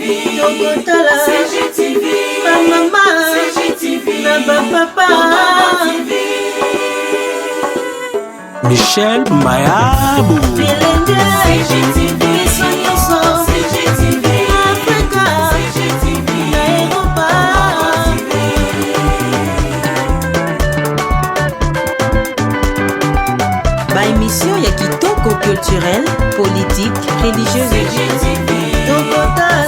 Tokotala CGTV, maman CGTV, papa Michel Mayabou CGTV, CGTV, Africa CGTV, Europa. Ba émission ya kitoko culturel, politique, religieuse. CGTV, Tokotala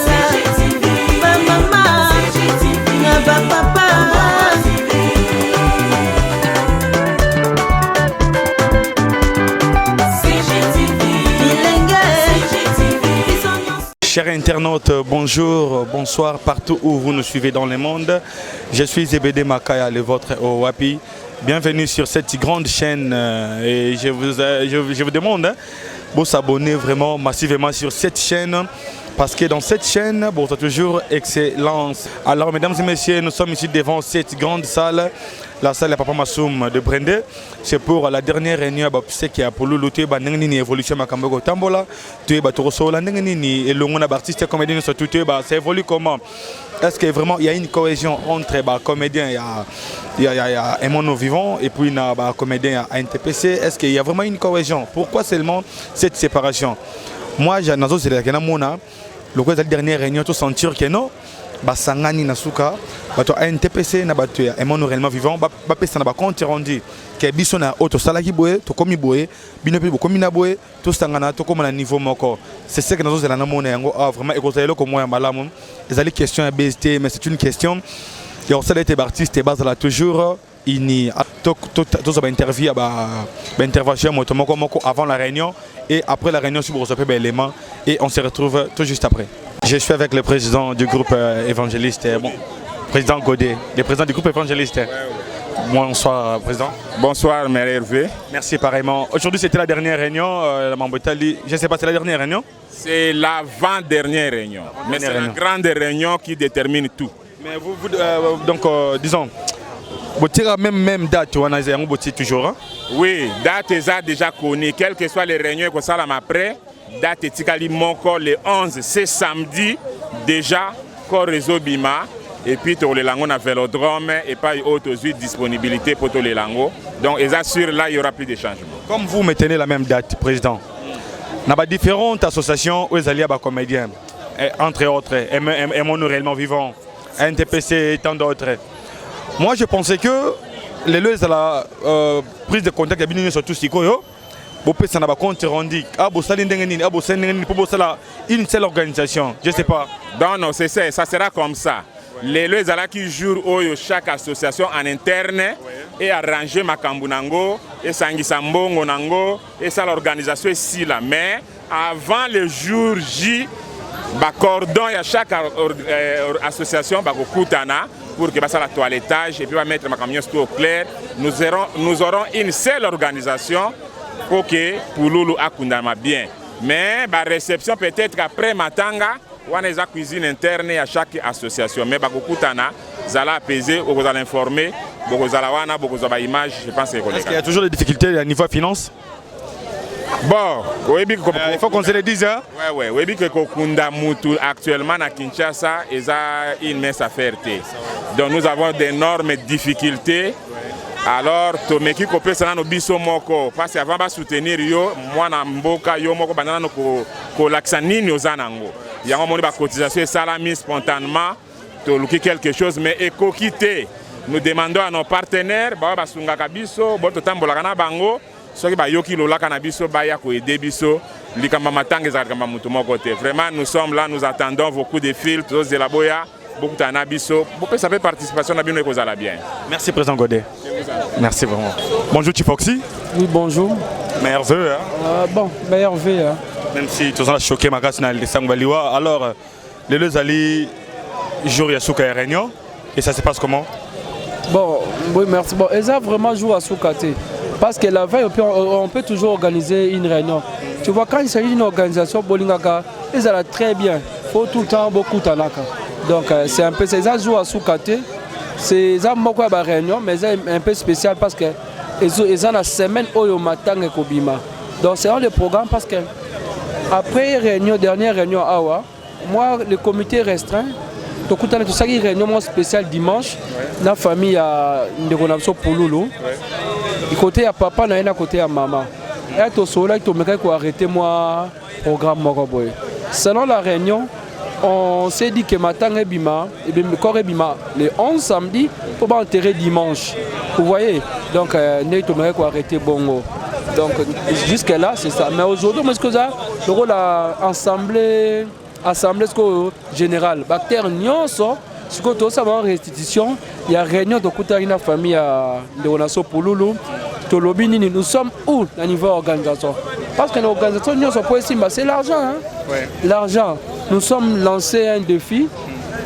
Chers internautes, bonjour, bonsoir, partout où vous nous suivez dans le monde. Je suis Zebede Makaya, le vôtre au Wapi. Bienvenue sur cette grande chaîne et je vous demande de s'abonner vraiment massivement sur cette chaîne. Parce que dans cette chaîne, bon, c'est toujours excellence. Alors, mesdames et messieurs, nous sommes ici devant cette grande salle, la salle de Papa Massoum de Brendé. C'est pour la dernière réunion, c'est qu'il y a pour l'outil, évolution Makambogo Tambola, tu es Batorosola, et le artiste comédien, ça évolue comment? Est-ce que vraiment il y a une cohésion entre les comédiens, il y a un mono vivant et puis il y a un comédien à NTPC? Est-ce qu'il y a vraiment une cohésion? Pourquoi seulement cette séparation? Moi, j'ai la dernière réunion, tout sentir que non, Sangani Nasuka, NTPC, et mon réellement vivant, Bapesa n'a compte rendu que Bissona auto salaki boé, to komi boé, binopi bokomina boé, tout sangana, to comme un niveau moko. C'est ce que nous avons vraiment écouté comme moi, malamum. Les allées questions à BST, mais c'est une question. Et on sait que artiste est basé là toujours. Il y a tous les interviews, interventions avant la réunion et après la réunion sur le élément et on se retrouve tout juste après. Je suis avec le président du groupe évangéliste, président Godet, le président du groupe évangéliste. Bonsoir président. Bonsoir Mère Hervé. Merci pareillement. Aujourd'hui c'était la dernière réunion, je ne sais pas, c'est la dernière réunion? C'est l'avant-dernière réunion. Mais c'est la grande réunion qui détermine tout. Mais donc disons, même date, on a toujours. Hein? Oui, date est déjà connue, quelles que soient les réunions que ça après. Date est Moko le 11, c'est samedi déjà, corps réseau Bima. Et puis tous les langues à Vélodrome et pas autre disponibilité pour tous les langues. Donc ils assurent là il n'y aura plus de changements. Comme vous maintenez la même date, président, il y a différentes associations où ils allaient à comédiens, entre autres, et mon réellement vivant, NTPC et tant d'autres. Moi je pensais que les lieux à la prise de contact avec sur tout ce qui ça n'a pas compte rendu. Une seule organisation, je ne sais pas. Non, c'est ça, ça sera comme ça. Les lieux qui jouent chaque association en interne et arranger Makambunango et Sangisambongo Nango et ça l'organisation ici là. Mais avant le jour J, cordon à chaque association Kutana pour que ça la toilettage et puis va mettre ma camion au clair. Nous aurons une seule organisation pour que Pouloulou Akundama bien. Mais la réception peut-être après Matanga, on a une cuisine interne à chaque association. Mais Bakukutana, vous allez apaiser, vous allez informer, vous allez avoir une image, je pense que c'est est-ce qu'il y a toujours des difficultés à niveau finance? Bon, il faut qu'on se le dise. Hein? Oui, oui, que Kokunda Moutou actuellement à Kinshasa, ils ont une mince affaire. Donc nous avons d'énormes difficultés. Alors, Tomeki Kopé Sanano Biso Moko, parce qu'avant de soutenir yo, moi na mboka yo moko banana ko laxanini ozanango. Il y a un moment de cotisation et ça l'a mis spontanément, to quelque chose, mais éco quitté. Nous demandons à nos partenaires, bah sunga kabiso, boto tambola kana bango, ceux qui ba yoki lola kana biso ba ya ko aider biso, likamba matanga za kamba mutu moko te. Vraiment, nous sommes là, nous attendons vos coups de fil, tous de la boya. Beaucoup d'anabiso, beaucoup de participation à bien. Merci président Godet. Merci vraiment. Bonjour Tifoxy. Oui, bonjour. Meilleurs vœux. Hein? Bon, meilleurs vœux. Hein? Même si tu as choqué ma casse dans les Sangwaliwa, alors les deux alliés jouent à Souka et Réunion et ça se passe comment? Bon, oui, merci. Bon, ils ont vraiment joué à Soukate. Parce que la veille, on peut toujours organiser une réunion. Tu vois, quand il s'agit d'une organisation, Bolingaka, ils allaient très bien. Il faut tout le temps beaucoup de talaka. Donc c'est un peu ça. Ils jouent à Soukate. C'est beaucoup de réunion, mais c'est un peu spécial parce que ils ont la semaine où ils matin et Kobima. Donc c'est un des programmes parce que après réunion, dernière réunion Awa, moi, le comité restreint, tout ça qui réunion spéciale dimanche, la famille a une déconnexion pour Loulou. Côté à papa, il y a côté à maman. Et tout ça, il faut arrêter moi programme Moroboy. Selon la réunion, on s'est dit que matin et bima, et bien le 11 samedi, pour enterrer dimanche. Vous voyez, donc il faut arrêter bongo. Donc jusque là c'est ça. Mais aujourd'hui, moi ce que ça, le rôle assemblée générale, bactère nyonso, ce que tout ça va en restitution, il y a réunion de toute la famille de Onaso Pouloulou. Nous sommes où à niveau organisation? Parce que l'organisation c'est l'argent. Hein? Ouais. L'argent. Nous sommes lancés un défi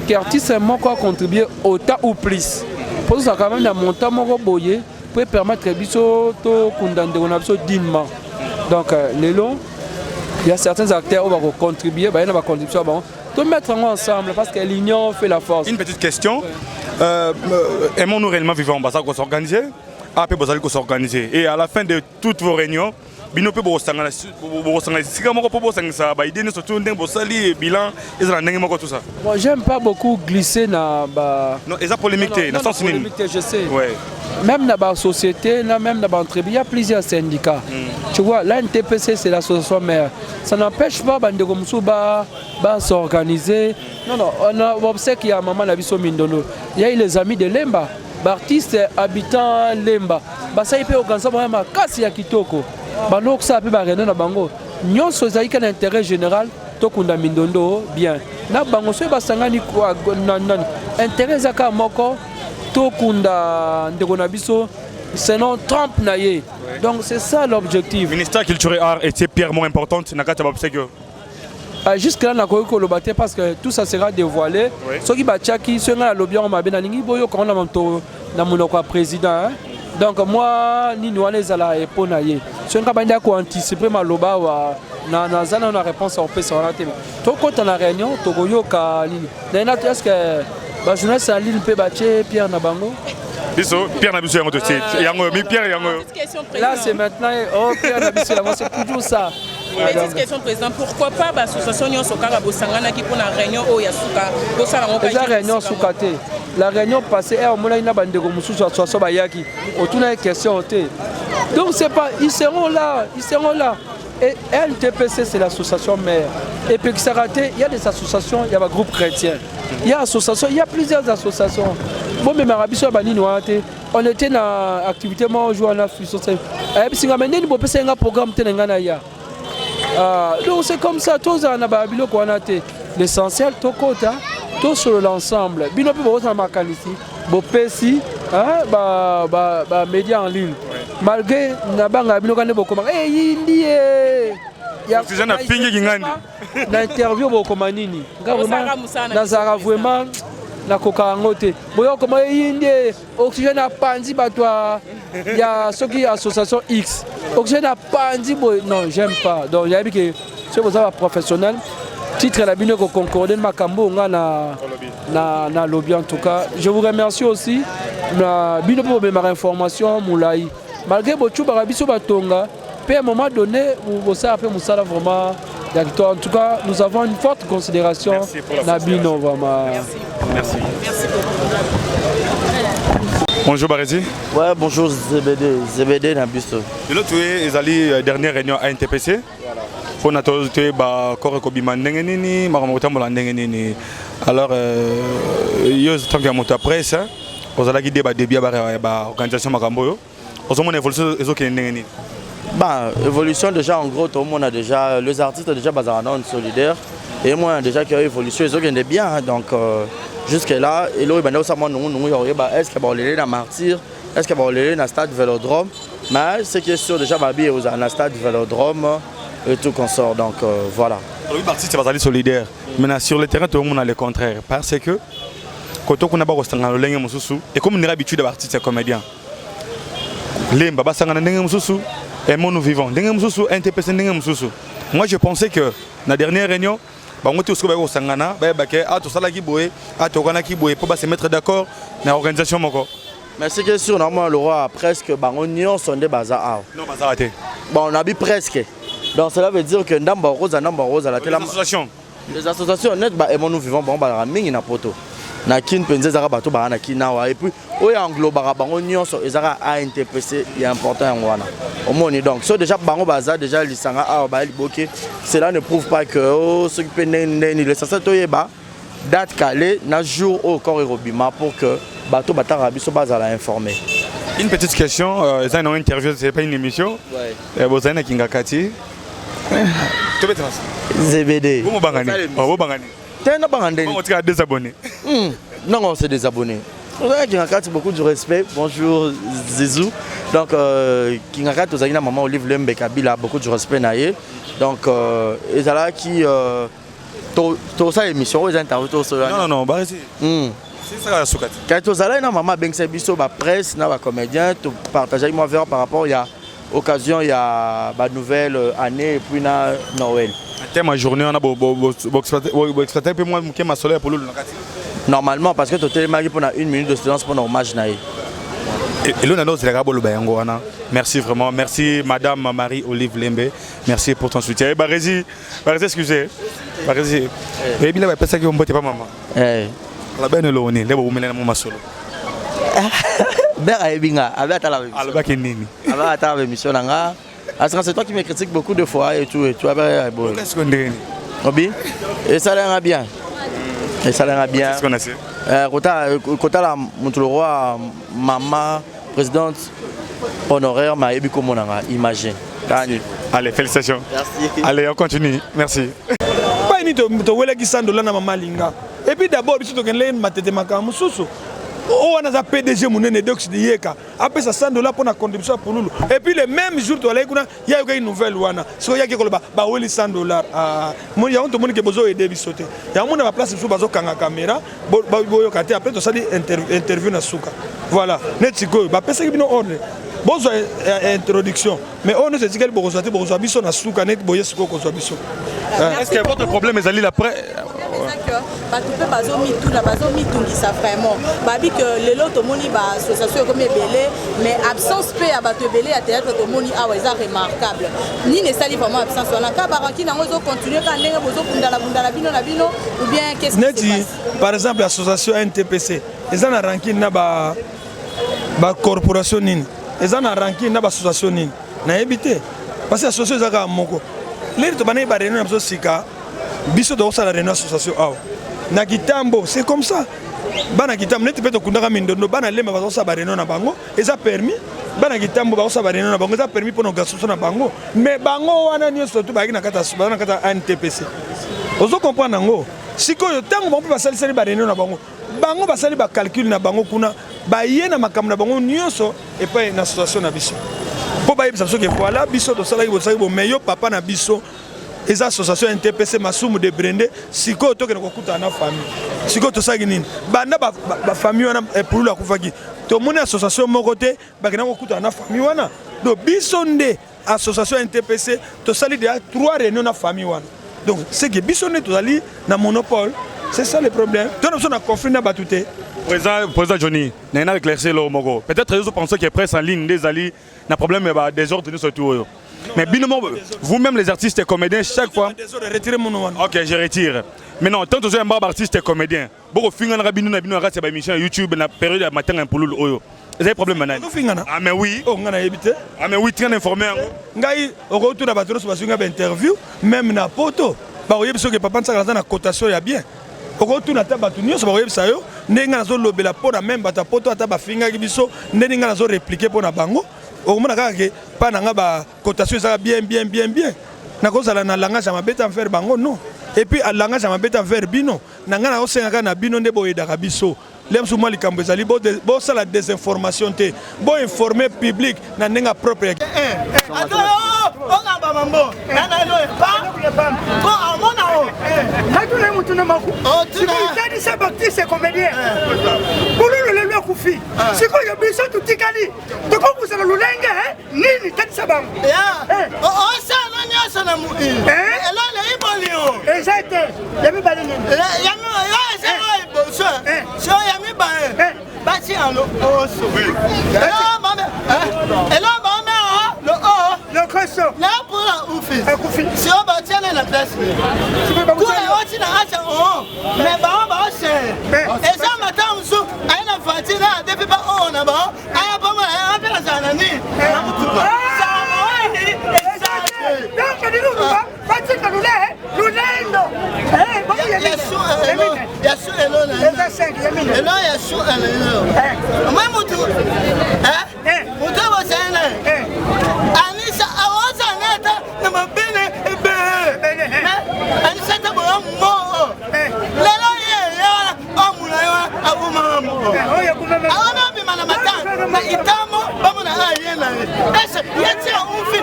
qu'artiste quoi contribuer autant ou plus. Pour ça quand même un montant boyé pour permettre de condamner dignement. Donc il y a certains acteurs qui vont contribuer, il y a une contribution tout mettre ensemble parce que l'union fait la force. Une petite question. Aimons-nous réellement vivre en bas qu'on s'organiser? Après, vous allez s'organiser. Et à la fin de toutes vos réunions, bino pe bo sangana sika moko po sangisa ba idée surtout ndeng bo sali bilan ezala ndenge moko tout ça. Moi j'aime pas beaucoup glisser na ba non eza polémique na sens nini. Je sais. Ouais. Même dans la société, même dans l'entreprise, il y a plusieurs syndicats. Tu vois, la NTPC c'est l'association mère. Ça n'empêche pas de s'organiser. Non, on a observé qu'il y a un moment la vie sur Mindono. Il y a les amis de Lemba, artistes habitants Lemba. Ça il peut organiser vraiment kasi ya kitoko. Donc ça peut barrer na bango. Nyon sozali ka l'intérêt général to kunda Mindondo bien. Na bango so basangani kwa intérêt zaka moko to kunda ndeko na biso sinon Trump na ye. Donc c'est ça l'objectif. Ministère culture et art était pierrement importante na kata babsego. Jusque là, on a parce que tout ça sera dévoilé. Ceux qui battent qui sont là, lobby on m'a bien aligné. Boyo quand on a mon président. Donc moi, ni nous allons à la éponailler. Si on a anticiper ma loba ou na on a réponse au PC on a télé. Tout quand on a réunion, Togoyo Kalini. D'ailleurs, est-ce que bah journaliste en ligne peut battre Pierre Nabango? Biso Pierre Nabiso yango to yango mi Pierre yango. Là c'est maintenant oh Pierre Nabiso c'est toujours ça. Petite question président, pourquoi pas l'association Nyon Sokara Bosangana qui pour la réunion au Yasuka la réunion Soukate. La réunion passée on m'a dit na bandeko mususu association bayaki. Autour une question oté. Donc c'est pas ils seront là. Et LTPC c'est l'association mère. Et puis il y a des associations, il y a un groupe chrétien. Il y a association, il y a plusieurs associations. Bon mais Marabiso bani noate. On était dans activité moi jouer en Afrique. Et puis ngamené ni bopesa un programme tenenga na ya. Donc c'est comme ça, tous en ababilo qu'on a été. L'essentiel, tout côté, tout sur l'ensemble. Bino pe bota makanisi, bo pesi, médias en ligne. Malgré nabanga bino kane bo comment indi ya na pingi ngandi. Na interview bo komanini. Nazara vraiment na kokangote. Boyo comment indi oxygène a pandi batwa. Il y a ceux qui association X. Oxygène a pas dit non, j'aime pas. Donc il y a que c'est pour ça professionnel. Titre la bino ko concordé makambo na lobby en tout cas. Je vous remercie aussi na bino pour mes informations moulai. Malgré bochu barabiso batonga, à un moment donné vous ça fait musala vraiment en tout cas, nous avons une forte considération na bino vraiment. Merci. Merci bonjour Baresi. Ouais, bonjour ZBD Nabisto. De l'autre côté, ils allaient dernière réunion à NTPC. Pour notre corps Kobima Nengenini, Maramotambola Nengenini. Alors, il y a tant qu'il y a mon presse, vous allez guider des biens organisation Makamboyo. Vous avez une évolution qui est Nengenini. Évolution déjà en gros, tout le monde a déjà, les artistes ont déjà basé en solidaire. Et moi déjà qu'il y a évolution, ils ont gagné bien. Donc, jusque là, et là, est-ce qu'il va aller dans Martyr, est-ce qu'il va aller dans le stade Vélodrome, mais ce qui est sûr déjà, Babi est dans le stade Vélodrome et tout qu'on sort, donc voilà. Oui, Martyr, c'est pas solidaire, mais sur le terrain, tout le monde a le contraire, parce que quand on a pas dans le et comme on est habitué à artiste et comédien, Lemba, Basangana, et nous vivons, moi je pensais que dans la dernière réunion, on va sangana, pour se mettre d'accord dans l'organisation. Mais c'est que sûr, normalement, le roi a presque on sont des bazar. Non, bazar. Bon, on a vu presque. Donc cela veut dire que Ndamba Rose à la télé. L'association. Les associations honnêtes, nous vivons bon, mingi na poto. Na kin penze zara bato ba na kinawa et puis oya englobara bango nyonso ezara ANTPC est important en wana. Au moins donc so déjà bango baza déjà lisanga a ba liboke, cela ne prouve pas que ce qui peut l'essentiel toyeba date calée na jour au corps robima pour que bato batara biso bazala informé. Une petite question, c'est une interview, c'est pas une émission. Ouais. Vous avez Kingakati. ZBD. Vous bangani. Vous bangani. On a des abonnés. Non, on s'est désabonné. Kingakati, beaucoup de respect. Bonjour Zizou. Donc Kingakati, vous avez maman Olive Lembe Kabila, beaucoup de respect naïe. Donc et là qui tout ça émission, ils interviewent ça. Non, bah c'est ça la soukati. Quand vous allez dans maman Bengse Bisso, la presse, na comédien, tu partages avec moi par rapport il y a occasion, il y a la nouvelle année et puis na Noël. Ma journée, on a exploité un peu moins ma soleil pour l'eau. Normalement, parce que tu es marié pour 1 minute de silence pour hommage naïe. Et l'on a c'est la merci vraiment, merci Madame Marie-Olive Lembe, merci pour ton soutien. Barézi, excusez. Barézi. Et bien là, personne qui va pas maman. La benne est là, on est là, on est là, on solo. C'est toi qui me critiques beaucoup de fois et tout. Qu'est-ce qu'on dit? Et ça l'air bien. Et ça l'air bien. Qu'est-ce qu'on a fait? Quand la roi, maman, présidente honoraire, m'a ébu comme on a imagine. Allez, félicitations. Merci. Allez, on continue. Merci. Et puis d'abord, si tu as un on a PDG d'Yeka. Après ça, $100 pour la contribution pour nous. Et puis le même jour, il y a une nouvelle wana. So il y a $100. Il y a un monde qui a besoin d'aider bisoter. Il y a un monde à la place sur bazo kanga caméra. Après tout ça dit interview na souka. Voilà. Netiko. Bah personne qui n'a ordre. Besoin introduction. Mais on ne sait quel besoin biso na souka net boye souko ko biso. Est-ce que votre problème est allé après? Tu peux bazo mitou la bazo mitou qui ça vraiment babi que le lot au moni ba association comme belé mais absence peut abattre belé à théâtre au moni a remarquable ni ne sali vraiment absence on a ka baranki na ngozo continuer quand ndenge bozo kunda la bino ou bien qu'est-ce qui se passe par exemple l'association NTPC ils en a ranking na ba corporation nini ils en a ranking na ba association nini na éviter parce que association zaka moko les to bané ba réunion na sika biso do sala réunion association awa na kitambo c'est comme ça bana kitambo net peto kundaka mindondo bana lemba bazo sa ba réunion na bango eza permis bana kitambo bazo sa ba réunion na bango eza permis pour organisation na bango mais bango wana nyonso to baki na kata NTPC ozo comprendre ngo sikoyo tango bango basali sali ba réunion na bango bango basali ba calcul na bango kuna ba yena makambo na bango nyonso et pas na association na biso po ba yebisa soki voilà biso to sala bo meyo papa na biso. Les associations NTPC Masumu de Brende, si vous avez une famille, si vous avez une famille, pour la Koufaki, tout le monde association Mokote, vous avez une famille. Donc, Bissonde, association NTPC, tu as 3 réunions de la famille. Donc, c'est que Bissonde, tu as un monopole. C'est ça le problème. Tu as un conflit dans la batute. Président Johnny, nous avons éclairci le Mogo. Peut-être que les pensent qu'il y a presse en ligne, des alliés, un problème des ordres sur tout. Mais binomo, vous-même les artistes et comédiens, chaque fois. Ok, je retire. Mais non, tant que vous êtes un artiste et comédien, beaucoup de filles ont émission YouTube, la période de matin pour l'eau. Vous avez un problème maintenant? Ah, mais oui. Ah, mais oui, tu es informé. Ngai, au retour de la bateau, sur une interview, même na poto. Bah, vous savez que papa n'a pas cotation, il y a bien. Au retour de la bateau, vous savez que ça y est, nous avons lobé la peau, même bateau, poto, à ta finga, nous avons répliqué pour la bango. Au moment où pas na cotation ça bien na cause la langage ma bête en faire bango non et puis à langage ma bête en faire bino na ngana osenga na bino ndebo yedaka biso lem suma likambo ezali bo ça la désinformation te bo informer public na ndenga propre le creusot là pour la oufis si on va tirer la place kuna oti na acha mais ba c'est et ça matin musu aina fatira depuis pas on na ba aya ba ma aya pela sana ni ça donc dis nous ba fatika lulendo yasu elo na elo yasu elo mama mutu mutu ba sana anisa awaza nata na mabene anisa ta bo mo lelo ye ya amuna ya abuma mo awana bi mana mata na itamo bamu na ayena ese yeti umfi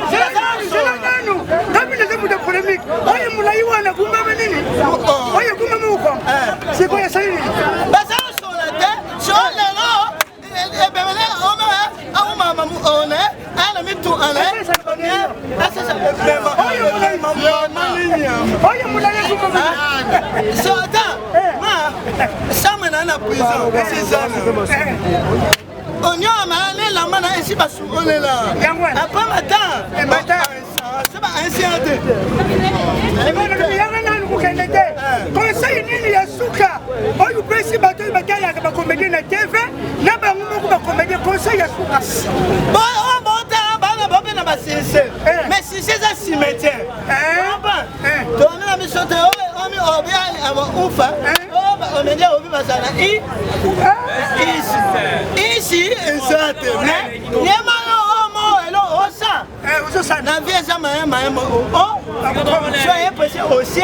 kabila zebu de polemique oye mulai wana kumama nini oye kumama uko siko ya saini basa solate solelo ebele ona au mama mu one ana mitu ana asa sa oye mulai kumama so ata ma sama na prison c'est ça onyo amane la mana esi basu olela apa mata c'est pas ancienneté conseil nini ya suka oyo pesi bato bataya ka bakomédie na TV na bango moko bakomédie conseil ya suka ba on bota bana bobe na basese mais si c'est ça cimetière ba to na misote o mi obi aba ufa on me dit obi basana ici exact mais yema omo elo osa osa na vie ça maema soyez pressé aussi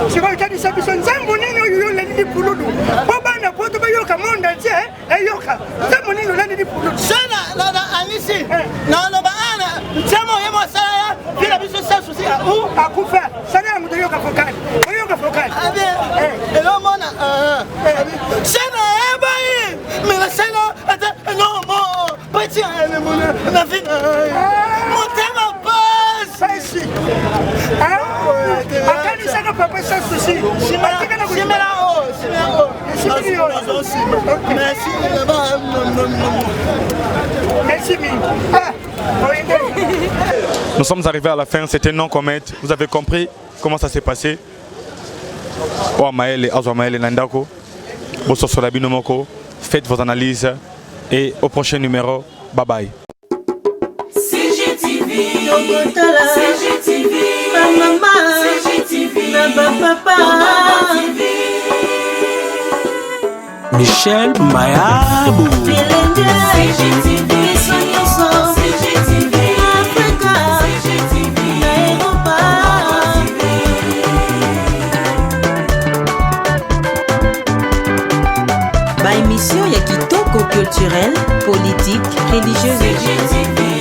c'est quoi tu dis ça biso nzambo nini yo leli di puludu baba na poto ba yoka monde entier yoka nzambo nini leli di puludu sana la anisi na ba ana nzambo yemo sala bila biso sa souci a kufa sana mudo yoka fokali abe elo mona sana ebai mais sana ata no mo petit ene mona na vida motema passe ici akani sana papa sa souci merci Nous sommes arrivés à la fin, c'était non comète. Vous avez compris comment ça s'est passé. Faites vos analyses et au prochain numéro. Bye bye. Michel Mayabou. Émission ya kitoko culturel, politique, religieuse.